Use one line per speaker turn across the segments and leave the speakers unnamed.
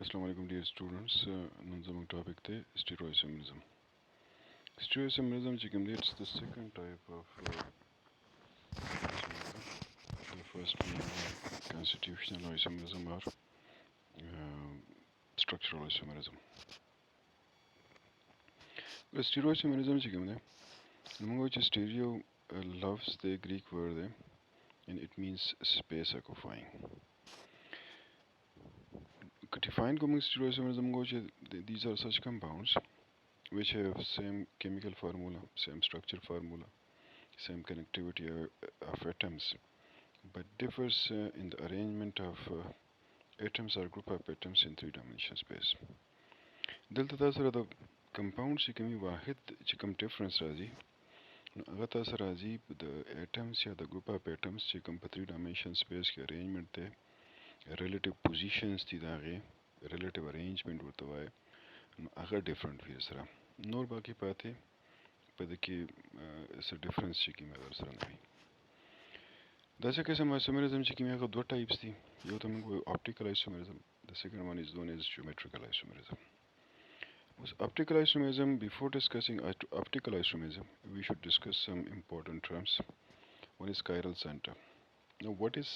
Assalamu alaikum dear students. نن زموږ topic دی stereoisomerism. Stereoisomerism چې کوم دی it's the second type of isomerism. The first being constitutional isomerism or structural isomerism. The stereoisomerism چې کوم دی موږ چې stereo loves the Greek word دی and it means space occupying. Define common stereoisomerism go these are such compounds which have same chemical formula, same structure formula, same connectivity of atoms, but differs in the arrangement of atoms or group of atoms in three-dimensional space. دلته تاسو سره د compounds چې کومي واحد چې کوم difference راځي نو هغه تاسو راځي د atoms یا د group of atoms چې کوم په three-dimensional space کې arrangement دی relative positions دي د هغې relative arrangement ورته وایي نو هغه different وي سره نور باقي پاتې په دې کې څه ډیفرنس چې کوم هغه سره نه وي داسې قسم isomerism چې کوم هغه دوه ټایپس دي یو ته موږ وایو optical isomerism the second one is known as geometrical isomerism. Optical isomerism, before discussing optical isomerism we should discuss some important terms. One is chiral center. Now what is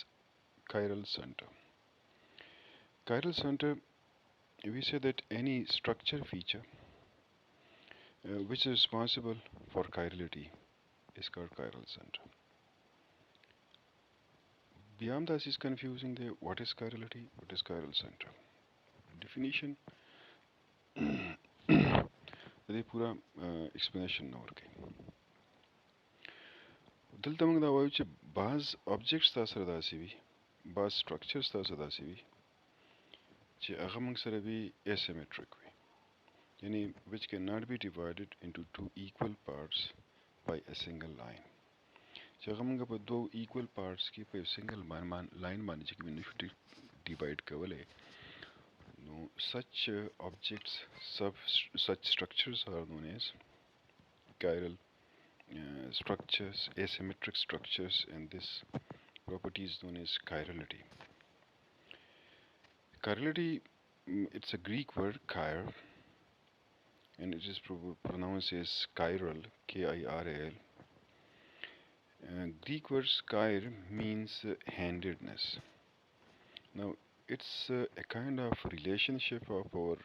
chiral center? Chiral center, we say that any structure feature which is responsible for chirality is called chiral center. Beyond this is confusing there. What is chirality? What is chiral center? Definition دې پورا explanation نه ورکوي دلته موږ دا وایو چې بعض objects تاسو سره داسې وي بعض structures تاسو داسې وي چې هغه موږ سره وي asymmetric وي یعنی which cannot be divided into two equal parts by a single line چې هغه موږ په دوه equal parts کې په single line باندې چې کوم نشو divide کولای no such objects such structures are known as chiral structures, asymmetric structures, and this property is known as chirality. Chirality, it's a Greek word chir and it is pronounced as chiral, K-I-R-A-L. Greek word chir means handedness. Now it's a kind of relationship of our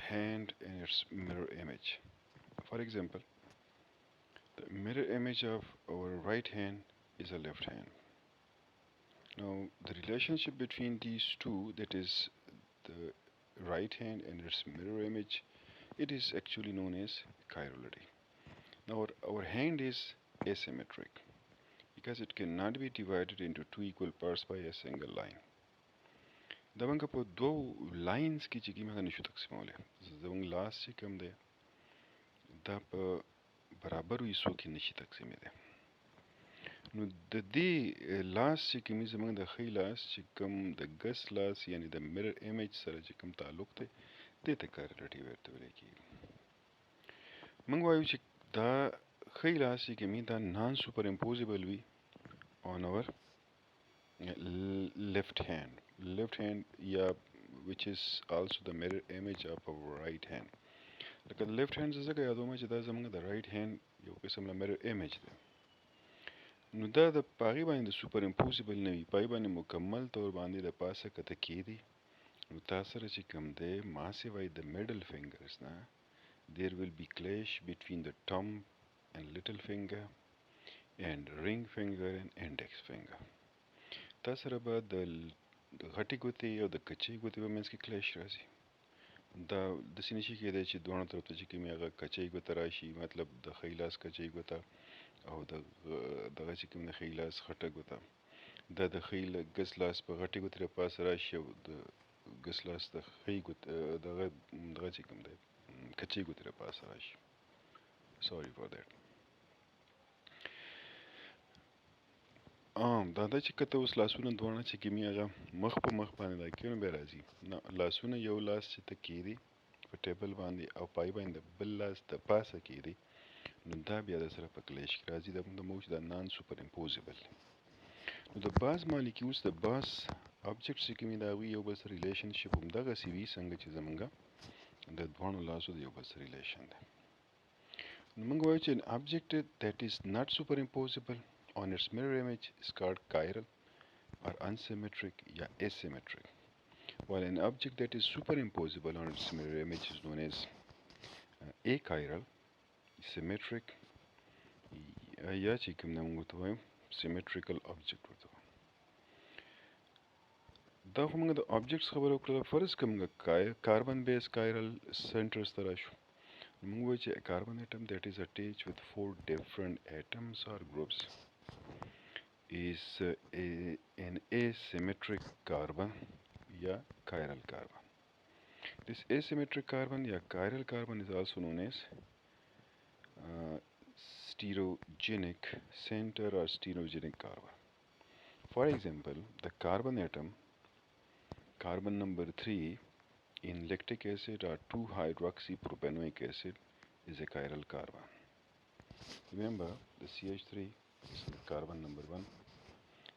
hand and its mirror image. For example, the mirror image of our right hand is a left hand. Now the relationship between these two, that is the right hand and its mirror image, it is actually known as chirality. Now our hand is asymmetric because it cannot be divided into two equal parts by a single line. دا موږ په دوو لاینز کې چې کومه نشو تقسیمولی زموږ لاس چې کوم دی دا په برابرو حصو کې نشي تقسیمېدی نو د دې لاس چې کومې زموږ د ښی لاس چې کوم د ګس لاس یعنی د mirror image سره چې کوم تعلق دی دې ته chirality ورته ویل کېږي موږ وایو چې دا ښی لاس چې کومې دا non superimposable وي on our left hand yeah, which is also the mirror image of our right hand لکه د left hand څخه یادوم چې دا زموږ د right hand یو قسم له mirror image دی نو دا د پاغي باندې د سوپر امپوزیبل نه وي پای باندې مکمل تور باندې د پاسه کته کېدی نو تاسو سره چې کوم دی ما سیوای د middle fingers نه there will be clash between the thumb and little finger and ring finger and index finger تاسو سره به د غټي ګوتې او د کچې ګوتې په منځ کې clash راځي دا د سینې شي کېدای چې دوه طرف ته چې کومه هغه کچې ګوته راشي مطلب د ښی لاس کچې ګوته او دغه چې کوم د ښی لاس خټه ګوته دا د ښی ګس لاس په غټې ګوتې د پاسه راشي او د ګس لاس د ښی ګوته دغه چې کوم دی کچې ګوتې د پاسه راشي sorry for that دا چې کته اوس لاسونه دوه چې کومي هغه مخ په مخ باندې دا کېنو به راځي نه لاسونه یو لاس چې ته کېدی په ټیبل باندې او پای باندې بل لاس د پاسه کېدی نو دا بیا د سره په کلیش کې راځي د موږ د نان سوپر امپوزیبل نو د باز مالیکیولز د باز objects چې کومې د هغوی یو بل سره ریلیشنشپ همدغسې وي څنګه چې زمونږ د دواړو لاسو د یو بل سره ریلیشن دی. نو موږ وایو چې an object that is not superimposable on its mirror image is called chiral or unsymmetric یا asymmetric, while an object that is superimposable on its mirror image is known as achiral, symmetric یا چې کوم نه موږ ورته وایو symmetrical object ورته وایو. دا خو موږ د objects خبره وکړله. فرض که موږ carbon based chiral centers ته راشو، موږ وایو چې a carbon atom that is attached with 4 different atoms or groups is an asymmetric carbon یا chiral carbon. This asymmetric carbon یا chiral carbon is also known as stereogenic center or stereogenic carbon. For example, the carbon atom, carbon number 3 in lactic acid or 2-hydroxypropanoic acid is a chiral carbon. Remember, the CH3 is the carbon number 1.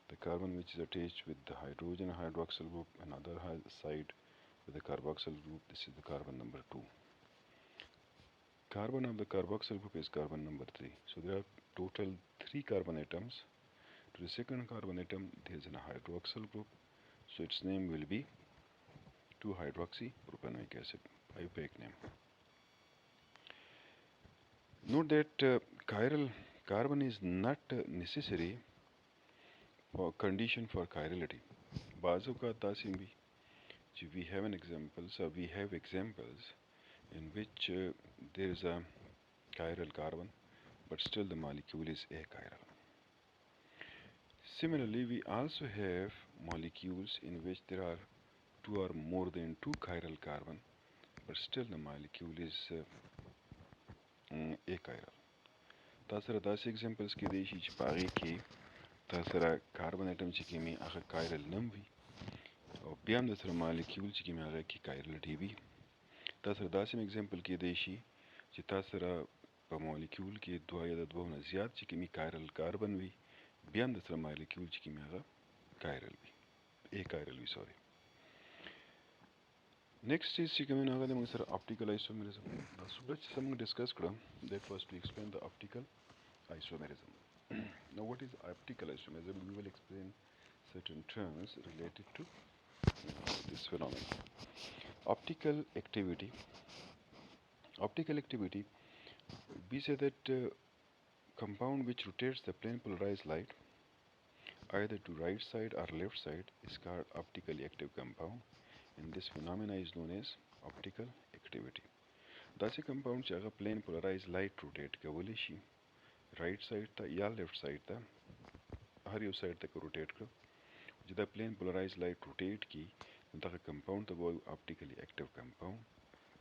The carbon which is attached with the hydrogen hydroxyl group and other side with the carboxyl group, this is the carbon number 2. Carbon of the carboxyl group is carbon number 3. So there are total 3 carbon atoms. To the second carbon atom there is a hydroxyl group, so its name will be 2-hydroxypropanoic acid, IUPAC name. Note that chiral carbon is not necessary for condition for chirality. Bazo ka tasim bhi, we have an example, so we have examples in which there is a chiral carbon, but still the molecule is achiral. Similarly, we also have molecules in which there are 2 or more than 2 chiral carbon, but still the molecule is achiral. تاسره داسې examples کې دی چې په هغې کې تاسره carbon atom چې کومې هغه chiral نه وي او بیا هم درسره molecule چې کومې هغه کې chirality وي. تاسره داسې example کې دی چې تاسره په molecule کې 2 یا د 2 نه زیات چې کومې chiral carbon وي، بیا هم درسره molecule چې کومې هغه chiral وي، achiral وي sorry. Next is چې کومې هغه د موږ سره optical isomerism. دا څومره چې موږ ډسکس کړم that was to explain the optical isomerism. Now what is optical isomerism? We will explain certain terms related to this phenomenon. Optical activity. Optical activity, we say that compound which rotates the plane polarized light either to right side or left side is called optically active compound, and this phenomena is known as optical activity. داسې compound چې هغه plane polarized light rotate کولی شي right side ته یا left side ته، هر یو side ته که rotate کړو چې دا plane polarized light rotate کی نو دغه compound ته وایو optically active compound.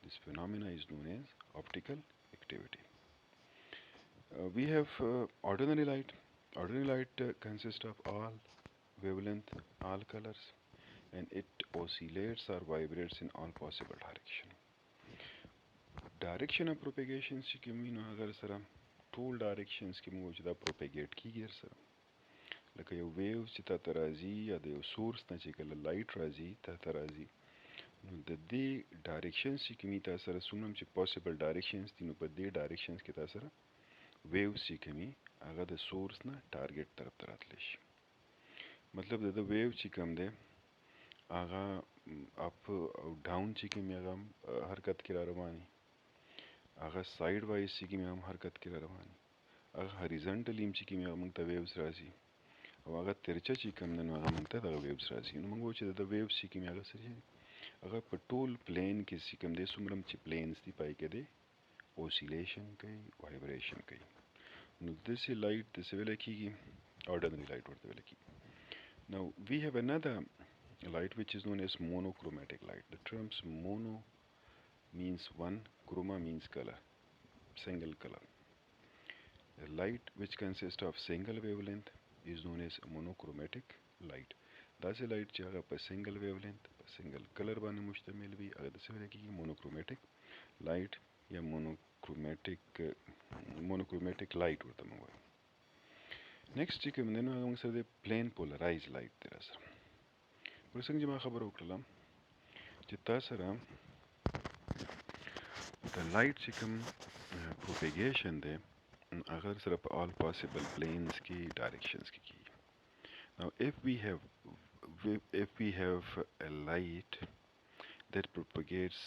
This phenomena is known as optical activity. We have ordinary light. Ordinary light consists of all wavelength, all colors, and it oscillates or vibrates in all possible direction. Direction of propagation چې کوم نو اگر سره ټول directions کې موږ چې دا propagate کیږي سره لکه یو ویو چې تا ته راځي یا د یو سورس نه چې کله لایټ راځي تا ته راځي نو د دې directions چې کومې تا سره څومره چې possible directions دي نو په دې directions کې تا سره ویوز چې کومې هغه د سورس نه ټارګټ طرف ته راتلی شي. مطلب د ویو چې کوم دی هغه اپ او ډاون چې کومې هغه حرکت کې را رواني، هغه ساید وایز چې کومې هم حرکت کې را رواني، هغه هریزنټلی چې کومې هغه موږ ته ویوز راځي او هغه ترچه چې کوم دی نو هغه موږ ته دغه ویوز راځي. نو موږ وایو چې د ویوز چې کومې هغه سره هغه په ټول پلین کې چې کوم دی څومره چې پلینز دي پای کې دی oscillation کوي، vibration کوي. نو داسې لایټ داسې ویلی کېږي ordinary light ورته ویلی کېږي. Now we have another light which is known as monochromatic light. The terms mono means one, chroma means color, single color. A light which consists of single wavelength is known as monochromatic light. داسې لایټ چې هغه په single wavelength په single color باندې مشتمل وي هغه داسې ویلی کېږي monochromatic light یا monochromatic light ورته موږ وایو. Next چې کوم دی نو هغه موږ سره دی plain polarized light دی راسره. ورسنګ چې ما خبر وکړم چې تاسو سره د لایټ چې کوم propagation دی هغه سره په all possible planes کې directions کې کیږي. Now if we have a light that propagates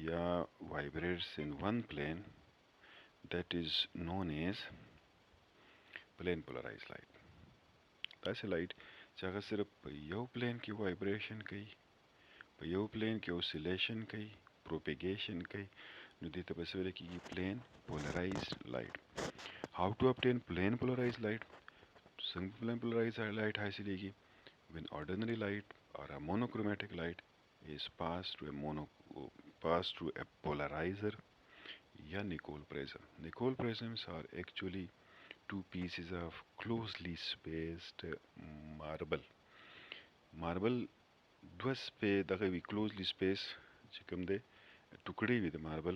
یا vibrates in one plane, that is known as plane polarized light. داسې لایټ چې هغه صرف په یو پلین کې وایبریشن کوي، په یو پلین کې اوسیلیشن کوي، پروپیګیشن کوي، نو دې ته به څه ویل کېږي؟ پلین پولرایزډ لایټ. How to obtain plane polarized light? څنګه plane polarized light حاصلېږي؟ When ordinary light or a monochromatic light is passed through a polarizer या Nicol prism. Nicol prisms are actually two pieces of closely spaced marble دوه دغه وی closely spaced چې کوم دی ټوکړې وي د ماربل،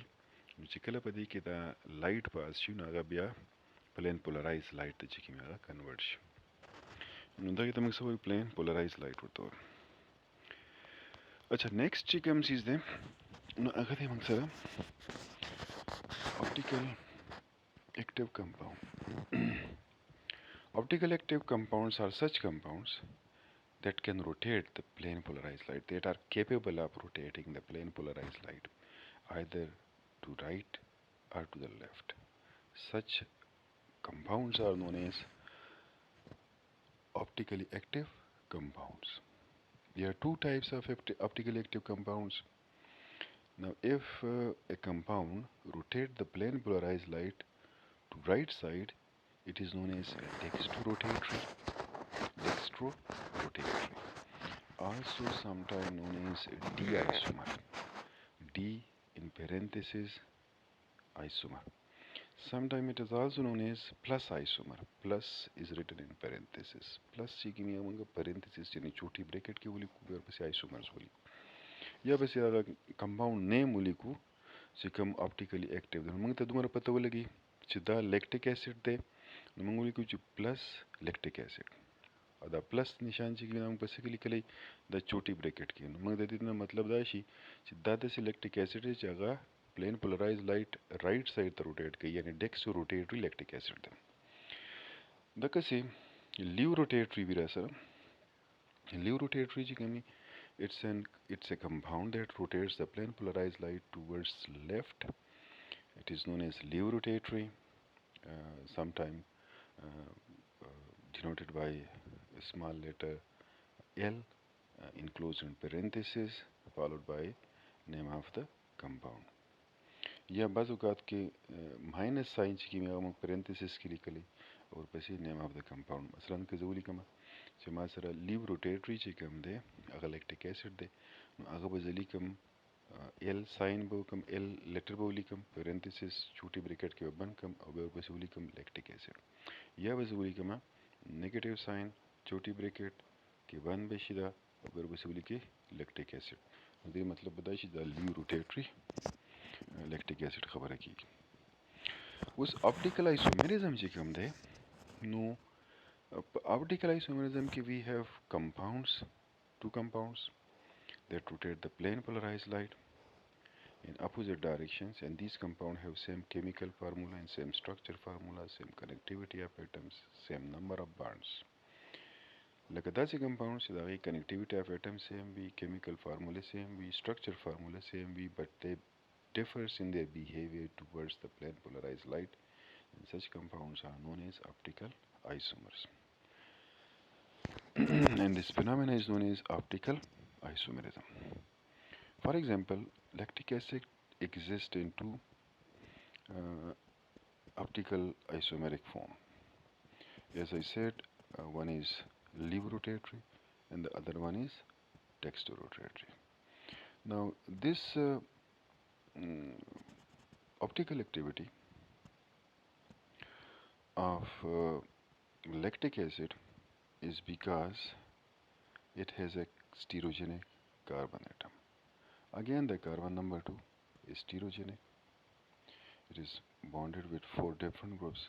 نو چې کله په دې کې دا لایټ پاس شي نو هغه بیا پلین پولرایز لایټ ته چې کوم هغه کنورټ شي. نو دغه ته موږ څه وایو؟ پلین پولرایز لایټ ورته وایو. اچھا نیکسٹ چې کوم چیز دی نو هغه دی موږ سره optical active compound. Optical active compounds are such compounds that can rotate the plane polarized light, that are capable of rotating the plane polarized light either to right or to the left. Such compounds are known as optically active compounds. There are two types of optically active compounds. Now if a compound rotates the plane polarized light to right side, it is known as dextrorotatory. Also sometimes known as D-isomer. D in parenthesis isomer. Sometimes it is also known as plus isomer. Plus is written in parenthesis. Plus چې کوم یو موږ parenthesis یعنی چوټي بریکټ کې ولیکو بیا ورپسې isomers ولیکو یا بس هغه کمپاوند نیم ولیکو چې کوم optically active دی. موږ ته دومره پته ولګي چې دا لیکټیک اسید دی نو موږ ولیکو چې پلس لیکټیک اسید، او دا پلس نشان چې موږ په څه کې لیکلی دا چوټي بریکټ کې، نو موږ د دې نه مطلب دا شي چې دا داسې لیکټیک اسید دی چې هغه plane polarized light right side ته روټیټ کوي، یعنی dextrorotatory lactic acid ده. دغه سي لیو روټیټری وی را سره لیو روټیټری چې کومي it's a compound that rotates the plane polarized light towards left. It is known as Leo rotatory, sometimes denoted by a small letter L enclosed in parenthesis followed by name of the compound. یا بعض اوقات کې ماینس ساين چې کوم هغه موږ پرنتیسس کې لیکلی او پسې نیم اف د کمپاوند. مثلا که زه ولیکم چې ما سره لیو روټیټری چې کوم دی هغه لیکټیک اسید دی، نو هغه به زه لیکم ال ساين به وکم، ال لیټر به ولیکم، پرنتیسس چوټي بریکټ کې به بند کم او بیا ورپسې ولیکم لیکټیک اسید. یا به زه ولیکم نیگیټیو ساين چوټي بریکټ کې بند بشي دا او بیا ورپسې ولیکي لیکټیک اسید. نو دې مطلب به دا شي دا لیو روټیټری لیکټیک اسید خبره کیږي. اوس اپټیکل آیسومریزم چې کوم دی نو optical isomerism we have two compounds that rotate the plane polarized light in opposite directions, and these compounds have same chemical formula and same structure formula, same connectivity of atoms, same number of bonds. لکه داسې compounds چې دغه connectivity of atoms same وي، chemical formula same وي، structure formula same وي، but they differs in their behavior towards the plane polarized light, and such compounds are known as optical isomers. And this phenomenon is known as optical isomerism. For example, lactic acid exists in two optical isomeric form. As I said, one is Leo rotatory and the other one is dextrorotatory. Now this optical activity of lactic acid is because it has a stereogenic carbon atom. Again, the carbon number 2 is stereogenic. It is bonded with 4 different groups,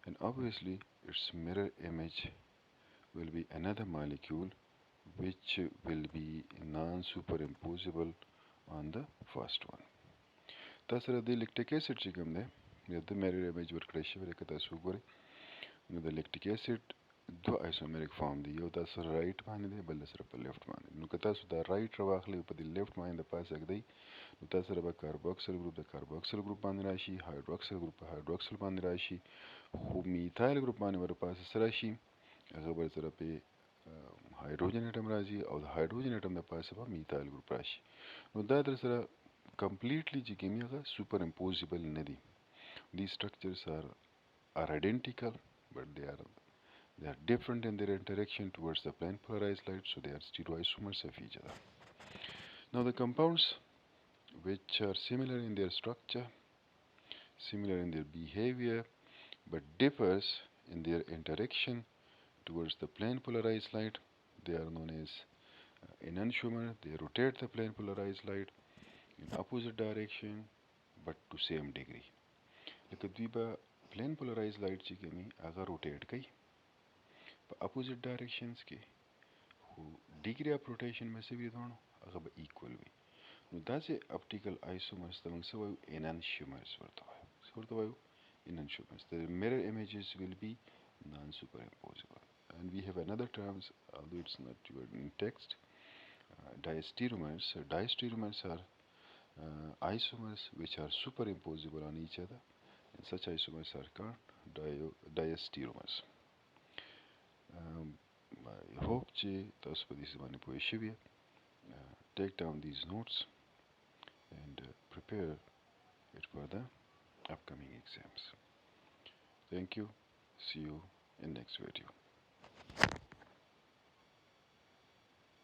and obviously its mirror image will be another molecule which will be non-superimposable on the first one. Tasara the lactic acid chikamde, the mirror image work ratio rekata the lactic acid दो isomeric form दी यो तास right मान दे बल्ले sir पर left मान नु कता सुधा right रवाखले ऊपर दी left मान the पास अगदई नु तास सर पर carboxyl group the carboxyl group मान राशि hydroxyl group hydroxyl मान राशि हु methyl group मान वर पास सराशि अगर बर सर पे hydrogen atom राशि और hydrogen atom द पास पर methyl group राशि नु दादर सर completely जिकेमिया का superimposable नदी. These structures are identical, but they are different in their interaction towards the plane polarized light, so they are stereoisomers of each other. Now the compounds which are similar in their structure, similar in their behavior, but differs in their interaction towards the plane polarized light, they are known as enantiomer. They rotate the plane polarized light in opposite direction, but to same degree. Like a plane polarized light chikemi aga rotate kai opposite directions के who degree of rotation में से भी दोनों अगर equal भी no दासे optical isomers Tamang से वायु enantiomers वर्तो वायु enantiomers the mirror images will be non-superimposable and we have another terms although it's not in text diastereomers. Diastereomers are isomers which are superimposable on each other and such isomers are called diastereomers. I hope that's what this is. Take down these notes and prepare it for the upcoming exams. Thank you. See you in next video.